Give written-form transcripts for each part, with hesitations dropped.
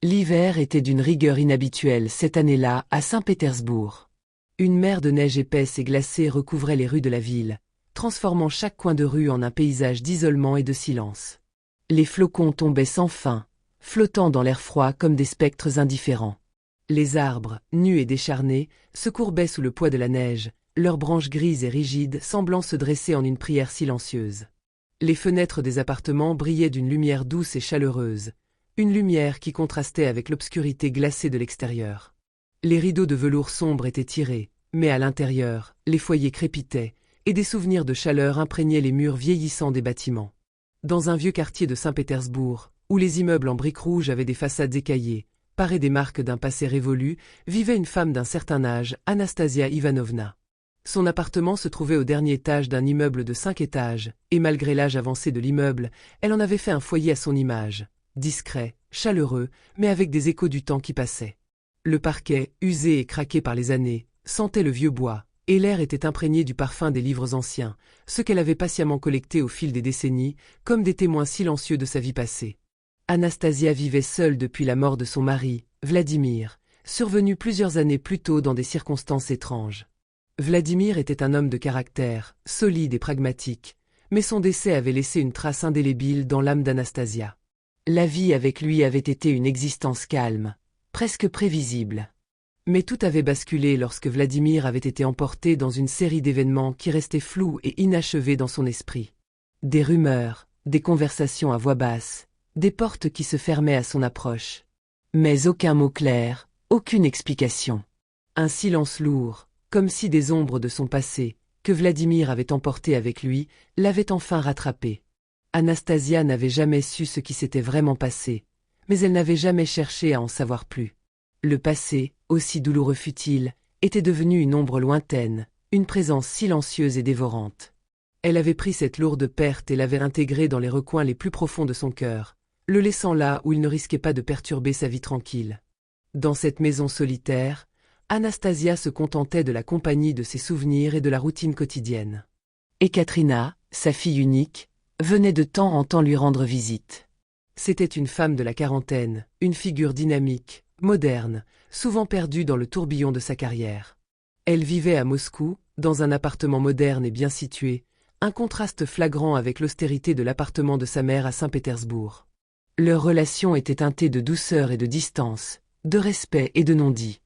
L'hiver était d'une rigueur inhabituelle cette année-là à Saint-Pétersbourg. Une mer de neige épaisse et glacée recouvrait les rues de la ville, transformant chaque coin de rue en un paysage d'isolement et de silence. Les flocons tombaient sans fin, flottant dans l'air froid comme des spectres indifférents. Les arbres, nus et décharnés, se courbaient sous le poids de la neige, leurs branches grises et rigides semblant se dresser en une prière silencieuse. Les fenêtres des appartements brillaient d'une lumière douce et chaleureuse, une lumière qui contrastait avec l'obscurité glacée de l'extérieur. Les rideaux de velours sombre étaient tirés, mais à l'intérieur, les foyers crépitaient, et des souvenirs de chaleur imprégnaient les murs vieillissants des bâtiments. Dans un vieux quartier de Saint-Pétersbourg, où les immeubles en briques rouges avaient des façades écaillées, parées des marques d'un passé révolu, vivait une femme d'un certain âge, Anastasia Ivanovna. Son appartement se trouvait au dernier étage d'un immeuble de 5 étages, et malgré l'âge avancé de l'immeuble, elle en avait fait un foyer à son image, discret, chaleureux, mais avec des échos du temps qui passait. Le parquet, usé et craqué par les années, sentait le vieux bois, et l'air était imprégné du parfum des livres anciens, ceux qu'elle avait patiemment collectés au fil des décennies, comme des témoins silencieux de sa vie passée. Anastasia vivait seule depuis la mort de son mari, Vladimir, survenu plusieurs années plus tôt dans des circonstances étranges. Vladimir était un homme de caractère, solide et pragmatique, mais son décès avait laissé une trace indélébile dans l'âme d'Anastasia. La vie avec lui avait été une existence calme, presque prévisible. Mais tout avait basculé lorsque Vladimir avait été emporté dans une série d'événements qui restaient flous et inachevés dans son esprit. Des rumeurs, des conversations à voix basse, des portes qui se fermaient à son approche. Mais aucun mot clair, aucune explication. Un silence lourd, comme si des ombres de son passé, que Vladimir avait emporté avec lui, l'avaient enfin rattrapé. Anastasia n'avait jamais su ce qui s'était vraiment passé, mais elle n'avait jamais cherché à en savoir plus. Le passé, aussi douloureux fut-il, était devenu une ombre lointaine, une présence silencieuse et dévorante. Elle avait pris cette lourde perte et l'avait intégrée dans les recoins les plus profonds de son cœur, le laissant là où il ne risquait pas de perturber sa vie tranquille. Dans cette maison solitaire, Anastasia se contentait de la compagnie de ses souvenirs et de la routine quotidienne. Ekaterina, sa fille unique, venait de temps en temps lui rendre visite. C'était une femme de la quarantaine, une figure dynamique, moderne, souvent perdue dans le tourbillon de sa carrière. Elle vivait à Moscou, dans un appartement moderne et bien situé, un contraste flagrant avec l'austérité de l'appartement de sa mère à Saint-Pétersbourg. Leur relation était teintée de douceur et de distance, de respect et de non-dit.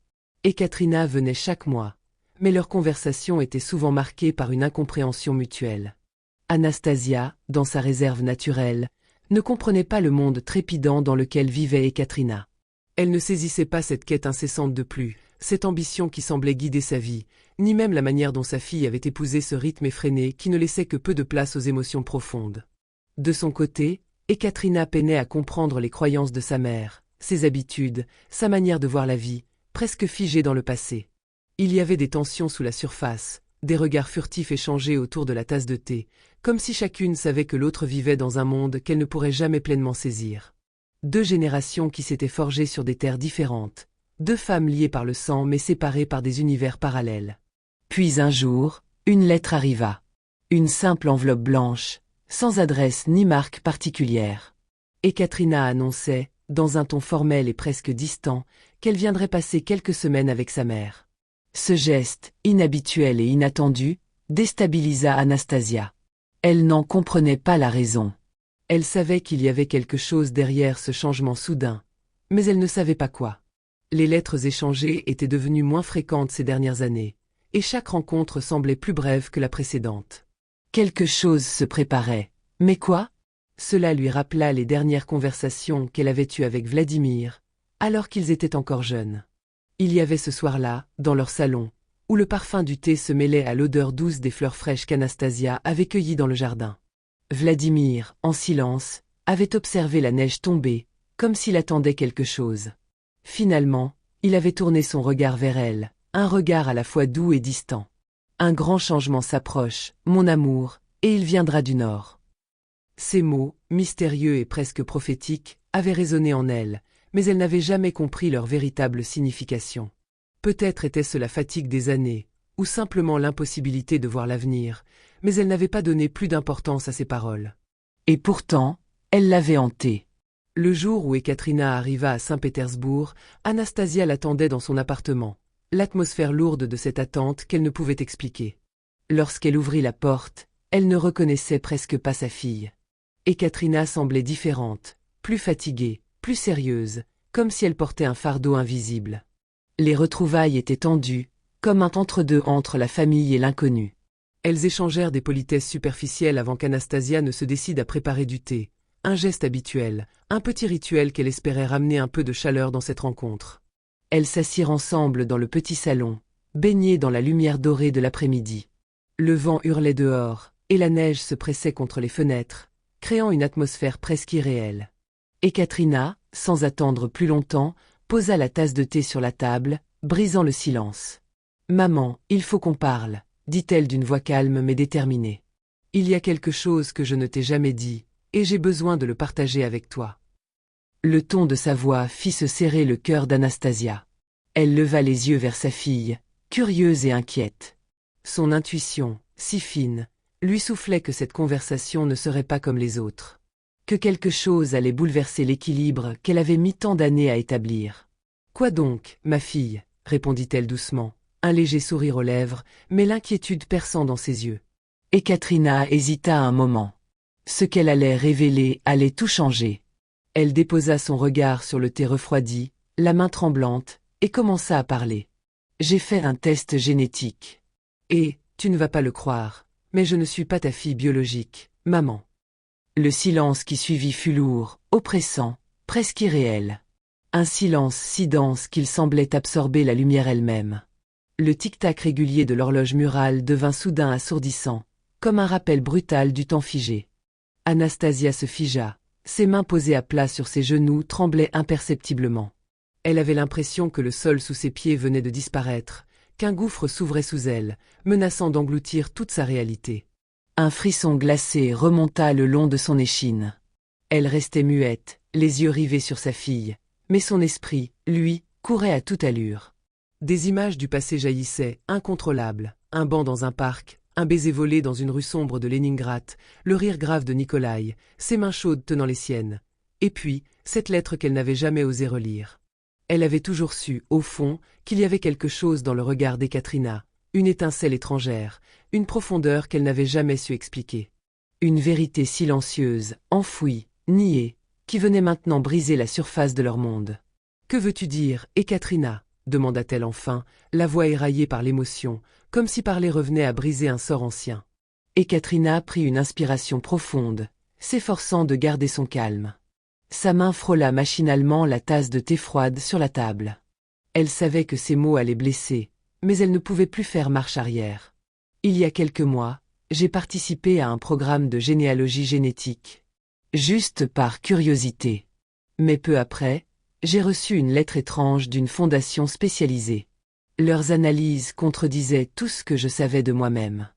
Ekaterina venait chaque mois, mais leur conversation était souvent marquée par une incompréhension mutuelle. Anastasia, dans sa réserve naturelle, ne comprenait pas le monde trépidant dans lequel vivait Ekaterina. Elle ne saisissait pas cette quête incessante de plus, cette ambition qui semblait guider sa vie, ni même la manière dont sa fille avait épousé ce rythme effréné qui ne laissait que peu de place aux émotions profondes. De son côté, Ekaterina peinait à comprendre les croyances de sa mère, ses habitudes, sa manière de voir la vie, presque figée dans le passé. Il y avait des tensions sous la surface, des regards furtifs échangés autour de la tasse de thé, comme si chacune savait que l'autre vivait dans un monde qu'elle ne pourrait jamais pleinement saisir. Deux générations qui s'étaient forgées sur des terres différentes, deux femmes liées par le sang mais séparées par des univers parallèles. Puis un jour, une lettre arriva. Une simple enveloppe blanche, sans adresse ni marque particulière. Ekaterina annonçait, dans un ton formel et presque distant, qu'elle viendrait passer quelques semaines avec sa mère. Ce geste, inhabituel et inattendu, déstabilisa Anastasia. Elle n'en comprenait pas la raison. Elle savait qu'il y avait quelque chose derrière ce changement soudain, mais elle ne savait pas quoi. Les lettres échangées étaient devenues moins fréquentes ces dernières années, et chaque rencontre semblait plus brève que la précédente. Quelque chose se préparait, mais quoi? Cela lui rappela les dernières conversations qu'elle avait eues avec Vladimir, alors qu'ils étaient encore jeunes. Il y avait ce soir-là, dans leur salon, où le parfum du thé se mêlait à l'odeur douce des fleurs fraîches qu'Anastasia avait cueillies dans le jardin. Vladimir, en silence, avait observé la neige tomber, comme s'il attendait quelque chose. Finalement, il avait tourné son regard vers elle, un regard à la fois doux et distant. Un grand changement s'approche, mon amour, et il viendra du nord. Ces mots, mystérieux et presque prophétiques, avaient résonné en elle, mais elle n'avait jamais compris leur véritable signification. Peut-être était-ce la fatigue des années, ou simplement l'impossibilité de voir l'avenir, mais elle n'avait pas donné plus d'importance à ces paroles. Et pourtant, elle l'avait hanté. Le jour où Ekaterina arriva à Saint-Pétersbourg, Anastasia l'attendait dans son appartement, l'atmosphère lourde de cette attente qu'elle ne pouvait expliquer. Lorsqu'elle ouvrit la porte, elle ne reconnaissait presque pas sa fille. Ekaterina semblait différente, plus fatiguée, plus sérieuse, comme si elle portait un fardeau invisible. Les retrouvailles étaient tendues, comme un entre-deux entre la famille et l'inconnu. Elles échangèrent des politesses superficielles avant qu'Anastasia ne se décide à préparer du thé, un geste habituel, un petit rituel qu'elle espérait ramener un peu de chaleur dans cette rencontre. Elles s'assirent ensemble dans le petit salon, baignées dans la lumière dorée de l'après-midi. Le vent hurlait dehors, et la neige se pressait contre les fenêtres, créant une atmosphère presque irréelle. Ekaterina, sans attendre plus longtemps, posa la tasse de thé sur la table, brisant le silence. « Maman, il faut qu'on parle », dit-elle d'une voix calme mais déterminée. « Il y a quelque chose que je ne t'ai jamais dit, et j'ai besoin de le partager avec toi. » Le ton de sa voix fit se serrer le cœur d'Anastasia. Elle leva les yeux vers sa fille, curieuse et inquiète. Son intuition, si fine, lui soufflait que cette conversation ne serait pas comme les autres. Que quelque chose allait bouleverser l'équilibre qu'elle avait mis tant d'années à établir. « Quoi donc, ma fille ?» répondit-elle doucement, un léger sourire aux lèvres, mais l'inquiétude perçant dans ses yeux. Ekaterina hésita un moment. Ce qu'elle allait révéler allait tout changer. Elle déposa son regard sur le thé refroidi, la main tremblante, et commença à parler. « J'ai fait un test génétique. Et, tu ne vas pas le croire, mais je ne suis pas ta fille biologique, maman. » Le silence qui suivit fut lourd, oppressant, presque irréel. Un silence si dense qu'il semblait absorber la lumière elle-même. Le tic-tac régulier de l'horloge murale devint soudain assourdissant, comme un rappel brutal du temps figé. Anastasia se figea, ses mains posées à plat sur ses genoux tremblaient imperceptiblement. Elle avait l'impression que le sol sous ses pieds venait de disparaître, qu'un gouffre s'ouvrait sous elle, menaçant d'engloutir toute sa réalité. Un frisson glacé remonta le long de son échine. Elle restait muette, les yeux rivés sur sa fille, mais son esprit, lui, courait à toute allure. Des images du passé jaillissaient, incontrôlables, un banc dans un parc, un baiser volé dans une rue sombre de Leningrad, le rire grave de Nikolai, ses mains chaudes tenant les siennes. Et puis, cette lettre qu'elle n'avait jamais osé relire. Elle avait toujours su, au fond, qu'il y avait quelque chose dans le regard d'Ekaterina, une étincelle étrangère, une profondeur qu'elle n'avait jamais su expliquer. Une vérité silencieuse, enfouie, niée, qui venait maintenant briser la surface de leur monde. « Que veux-tu dire, Ekaterina ?» demanda-t-elle enfin, la voix éraillée par l'émotion, comme si parler revenait à briser un sort ancien. Ekaterina prit une inspiration profonde, s'efforçant de garder son calme. Sa main frôla machinalement la tasse de thé froide sur la table. Elle savait que ces mots allaient blesser, mais elle ne pouvait plus faire marche arrière. Il y a quelques mois, j'ai participé à un programme de généalogie génétique. Juste par curiosité. Mais peu après, j'ai reçu une lettre étrange d'une fondation spécialisée. Leurs analyses contredisaient tout ce que je savais de moi-même.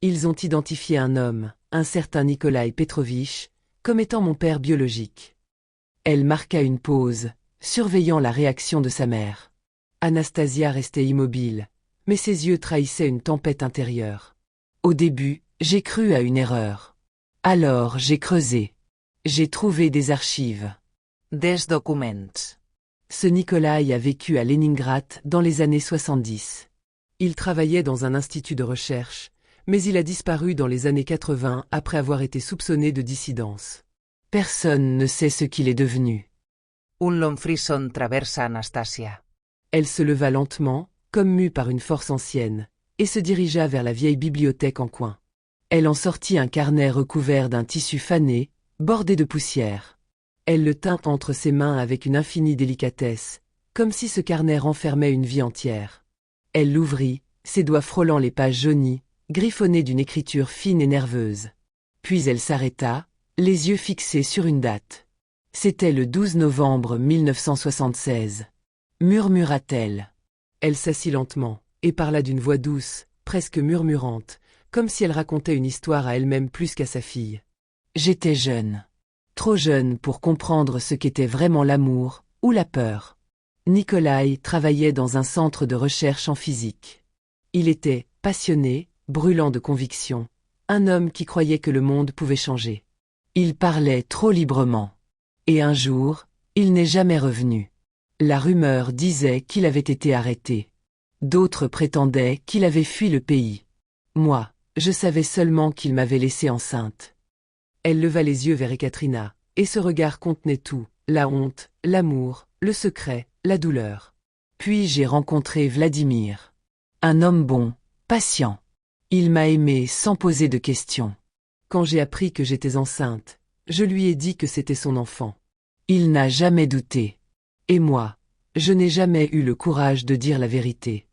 Ils ont identifié un homme, un certain Nikolai Petrovitch, comme étant mon père biologique. Elle marqua une pause, surveillant la réaction de sa mère. Anastasia restait immobile, mais ses yeux trahissaient une tempête intérieure. Au début, j'ai cru à une erreur. Alors j'ai creusé. J'ai trouvé des archives. Des documents. Ce Nikolai a vécu à Leningrad dans les années 70. Il travaillait dans un institut de recherche, mais il a disparu dans les années 80 après avoir été soupçonné de dissidence. Personne ne sait ce qu'il est devenu. Un long frisson traversa Anastasia. Elle se leva lentement, comme mue par une force ancienne, et se dirigea vers la vieille bibliothèque en coin. Elle en sortit un carnet recouvert d'un tissu fané, bordé de poussière. Elle le tint entre ses mains avec une infinie délicatesse, comme si ce carnet renfermait une vie entière. Elle l'ouvrit, ses doigts frôlant les pages jaunies, griffonnées d'une écriture fine et nerveuse. Puis elle s'arrêta, les yeux fixés sur une date. C'était le 12 novembre 1976. Murmura-t-elle. Elle s'assit lentement, et parla d'une voix douce, presque murmurante, comme si elle racontait une histoire à elle-même plus qu'à sa fille. J'étais jeune. Trop jeune pour comprendre ce qu'était vraiment l'amour, ou la peur. Nikolai travaillait dans un centre de recherche en physique. Il était passionné, brûlant de conviction, un homme qui croyait que le monde pouvait changer. Il parlait trop librement. Et un jour, il n'est jamais revenu. La rumeur disait qu'il avait été arrêté. D'autres prétendaient qu'il avait fui le pays. Moi, je savais seulement qu'il m'avait laissée enceinte. Elle leva les yeux vers Ekaterina, et ce regard contenait tout, la honte, l'amour, le secret, la douleur. Puis j'ai rencontré Vladimir. Un homme bon, patient. Il m'a aimé sans poser de questions. Quand j'ai appris que j'étais enceinte, je lui ai dit que c'était son enfant. Il n'a jamais douté. Et moi, je n'ai jamais eu le courage de dire la vérité.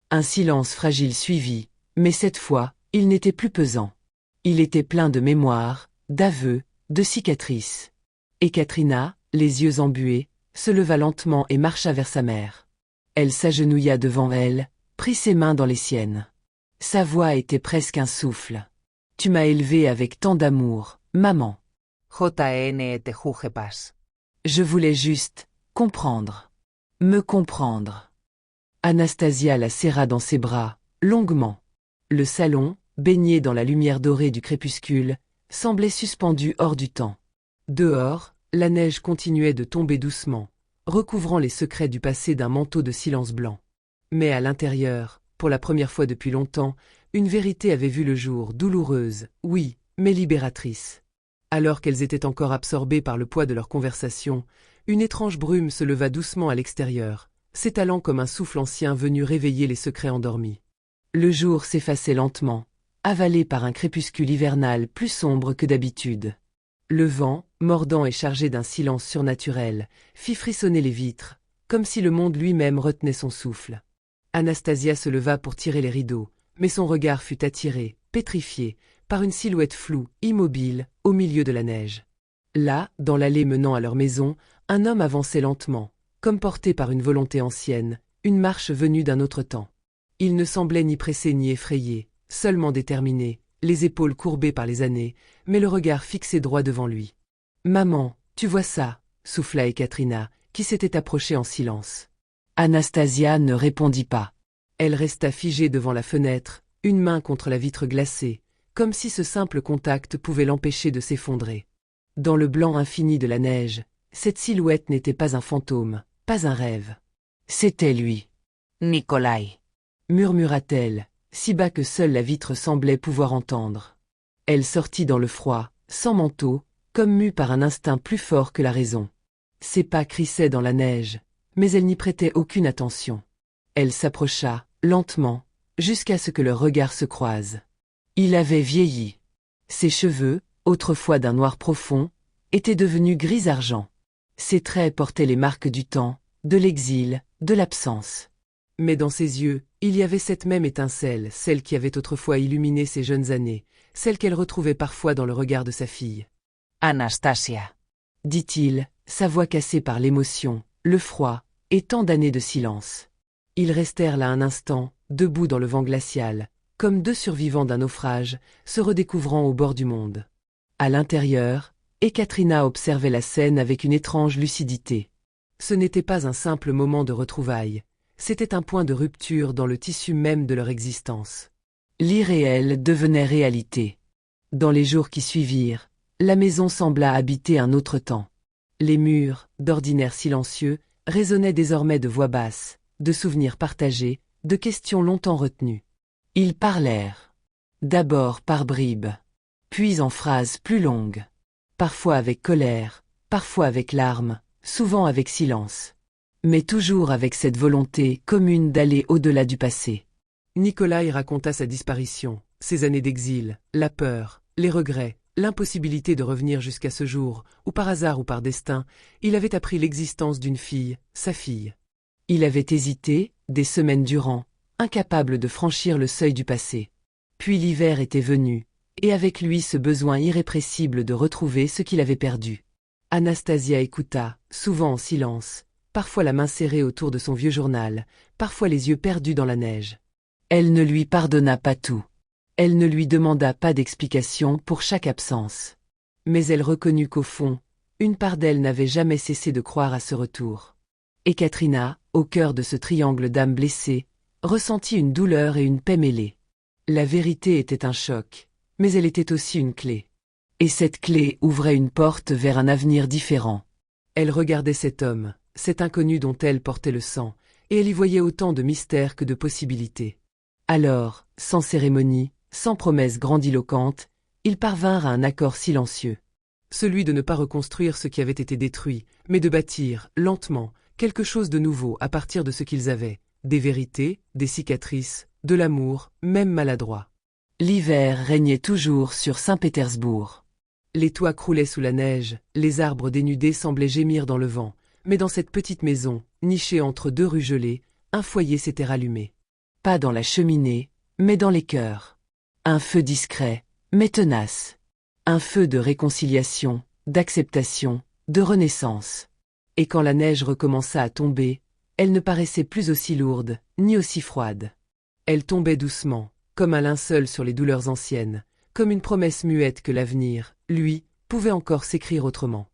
Un silence fragile suivit, mais cette fois, il n'était plus pesant. Il était plein de mémoire, d'aveux, de cicatrices. Ekaterina, les yeux embués, se leva lentement et marcha vers sa mère. Elle s'agenouilla devant elle, prit ses mains dans les siennes. Sa voix était presque un souffle. « Tu m'as élevée avec tant d'amour, maman. JN te jugepas. Je voulais juste comprendre. Me comprendre. » Anastasia la serra dans ses bras, longuement. Le salon, baigné dans la lumière dorée du crépuscule, semblait suspendu hors du temps. Dehors, la neige continuait de tomber doucement, recouvrant les secrets du passé d'un manteau de silence blanc. Mais à l'intérieur, pour la première fois depuis longtemps, une vérité avait vu le jour, douloureuse, oui, mais libératrice. Alors qu'elles étaient encore absorbées par le poids de leur conversation, une étrange brume se leva doucement à l'extérieur, s'étalant comme un souffle ancien venu réveiller les secrets endormis. Le jour s'effaçait lentement, avalé par un crépuscule hivernal plus sombre que d'habitude. Le vent, mordant et chargé d'un silence surnaturel, fit frissonner les vitres, comme si le monde lui-même retenait son souffle. Anastasia se leva pour tirer les rideaux, mais son regard fut attiré, pétrifié, par une silhouette floue, immobile, au milieu de la neige. Là, dans l'allée menant à leur maison, un homme avançait lentement, comme porté par une volonté ancienne, une marche venue d'un autre temps. Il ne semblait ni pressé ni effrayé, seulement déterminé, les épaules courbées par les années, mais le regard fixé droit devant lui. « Maman, tu vois ça » souffla Ekaterina, qui s'était approchée en silence. Anastasia ne répondit pas. Elle resta figée devant la fenêtre, une main contre la vitre glacée, comme si ce simple contact pouvait l'empêcher de s'effondrer. Dans le blanc infini de la neige, cette silhouette n'était pas un fantôme, pas un rêve. C'était lui. « Nikolai » murmura-t-elle, si bas que seule la vitre semblait pouvoir entendre. Elle sortit dans le froid, sans manteau, comme mue par un instinct plus fort que la raison. Ses pas crissaient dans la neige, mais elle n'y prêtait aucune attention. Elle s'approcha, lentement, jusqu'à ce que leurs regards se croisent. Il avait vieilli. Ses cheveux, autrefois d'un noir profond, étaient devenus gris-argent. Ses traits portaient les marques du temps, de l'exil, de l'absence. Mais dans ses yeux, il y avait cette même étincelle, celle qui avait autrefois illuminé ses jeunes années, celle qu'elle retrouvait parfois dans le regard de sa fille. « Anastasia » dit-il, sa voix cassée par l'émotion, le froid, et tant d'années de silence. Ils restèrent là un instant, debout dans le vent glacial, comme deux survivants d'un naufrage, se redécouvrant au bord du monde. À l'intérieur, Ekaterina observait la scène avec une étrange lucidité. Ce n'était pas un simple moment de retrouvailles, c'était un point de rupture dans le tissu même de leur existence. L'irréel devenait réalité. Dans les jours qui suivirent, la maison sembla habiter un autre temps. Les murs, d'ordinaire silencieux, résonnaient désormais de voix basses, de souvenirs partagés, de questions longtemps retenues. Ils parlèrent. D'abord par bribes, puis en phrases plus longues. Parfois avec colère, parfois avec larmes, souvent avec silence. Mais toujours avec cette volonté commune d'aller au-delà du passé. Nikolai raconta sa disparition, ses années d'exil, la peur, les regrets, l'impossibilité de revenir jusqu'à ce jour, où par hasard ou par destin, il avait appris l'existence d'une fille, sa fille. Il avait hésité, des semaines durant, incapable de franchir le seuil du passé. Puis l'hiver était venu, et avec lui ce besoin irrépressible de retrouver ce qu'il avait perdu. Anastasia écouta, souvent en silence, parfois la main serrée autour de son vieux journal, parfois les yeux perdus dans la neige. Elle ne lui pardonna pas tout. Elle ne lui demanda pas d'explication pour chaque absence. Mais elle reconnut qu'au fond, une part d'elle n'avait jamais cessé de croire à ce retour. Ekaterina, au cœur de ce triangle d'âmes blessées, ressentit une douleur et une paix mêlées. La vérité était un choc, mais elle était aussi une clé. Et cette clé ouvrait une porte vers un avenir différent. Elle regardait cet homme, cet inconnu dont elle portait le sang, et elle y voyait autant de mystères que de possibilités. Alors, sans cérémonie, sans promesse grandiloquente, ils parvinrent à un accord silencieux. Celui de ne pas reconstruire ce qui avait été détruit, mais de bâtir, lentement, quelque chose de nouveau à partir de ce qu'ils avaient, des vérités, des cicatrices, de l'amour, même maladroit. L'hiver régnait toujours sur Saint-Pétersbourg. Les toits croulaient sous la neige, les arbres dénudés semblaient gémir dans le vent, mais dans cette petite maison, nichée entre deux rues gelées, un foyer s'était rallumé. Pas dans la cheminée, mais dans les cœurs. Un feu discret, mais tenace. Un feu de réconciliation, d'acceptation, de renaissance. Et quand la neige recommença à tomber, elle ne paraissait plus aussi lourde, ni aussi froide. Elle tombait doucement, comme un linceul sur les douleurs anciennes, comme une promesse muette que l'avenir, lui, pouvait encore s'écrire autrement.